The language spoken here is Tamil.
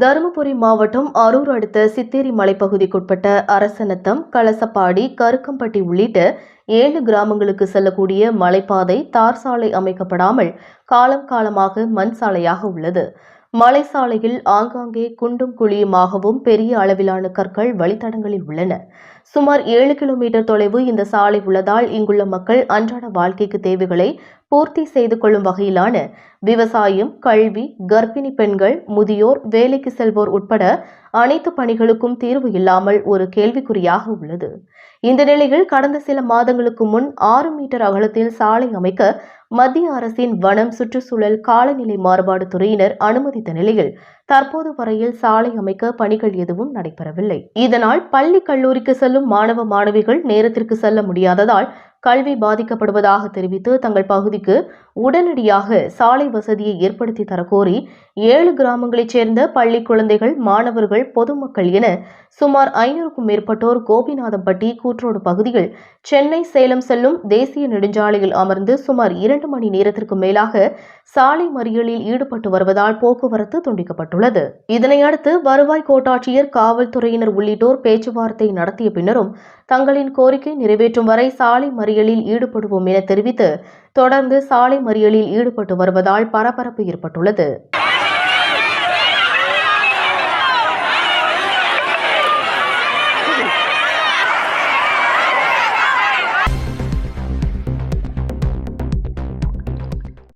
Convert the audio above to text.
தருமபுரி மாவட்டம் அரூர் அடுத்த சித்தேரி மலைப்பகுதிக்குட்பட்ட அரசநத்தம், கலசப்பாடி, கருக்கம்பட்டி உள்ளிட்ட 7 கிராமங்களுக்கு செல்லக்கூடிய மலைப்பாதை தார் சாலை அமைக்கப்படாமல் காலம் காலமாக மண் சாலையாக உள்ளது. மலை சாலையில் ஆங்காங்கே குண்டும் குழியுமாகவும் பெரிய அளவிலான கற்கள் வழித்தடங்களில் உள்ளன. சுமார் 7 கிலோமீட்டர் தொலைவு இந்த சாலை உள்ளதால் இங்குள்ள மக்கள் அன்றாட வாழ்க்கைக்கு தேவைகளை பூர்த்தி செய்து கொள்ளும் வகையிலான விவசாயம், கல்வி, கர்ப்பிணி பெண்கள், முதியோர், வேலைக்கு செல்வோர் உட்பட அனைத்து பணிகளுக்கும் தீர்வு இல்லாமல் ஒரு கேள்விக்குறியாக உள்ளது. இந்த நிலையில் கடந்த சில மாதங்களுக்கு முன் 6 மீட்டர் அகலத்தில் சாலை அமைக்க மத்திய அரசின் வனம், சுற்றுச்சூழல், காலநிலை மாறுபாடு துறையினர் அனுமதித்த நிலையில் தற்போது வரையில் சாலை அமைக்க பணிகள் எதுவும் நடைபெறவில்லை. இதனால் பள்ளி, கல்லூரிக்கு செல்லும் மாணவ, மாணவிகள் நேரத்திற்கு செல்ல முடியாததால் கல்வி பாதிக்கப்படுவதாக தெரிவித்து தங்கள் பகுதிக்கு உடனடியாக சாலை வசதியை ஏற்படுத்தி தரக்கோரி 7 கிராமங்களைச் சேர்ந்த பள்ளி குழந்தைகள், மாணவர்கள், பொதுமக்கள் என சுமார் 500க்கும் மேற்பட்டோர் கோபிநாதம்பட்டி, கூட்ரோடு பகுதியில் சென்னை, சேலம் செல்லும் தேசிய நெடுஞ்சாலையில் அமர்ந்து சுமார் 2 மணி நேரத்திற்கு மேலாக சாலை மறியலில் ஈடுபட்டு வருவதால் போக்குவரத்து துண்டிக்கப்பட்டுள்ளது. இதனையடுத்து வருவாய் கோட்டாட்சியர், காவல்துறையினர் உள்ளிட்டோர் பேச்சுவார்த்தை நடத்திய பின்னரும் தங்களின் கோரிக்கை நிறைவேற்றும் வரை சாலை மறியலில் ஈடுபடுவோம் என தெரிவித்து தொடர்ந்து சாலை மறியலில் ஈடுபட்டு வருவதால் பரபரப்பு ஏற்பட்டுள்ளது.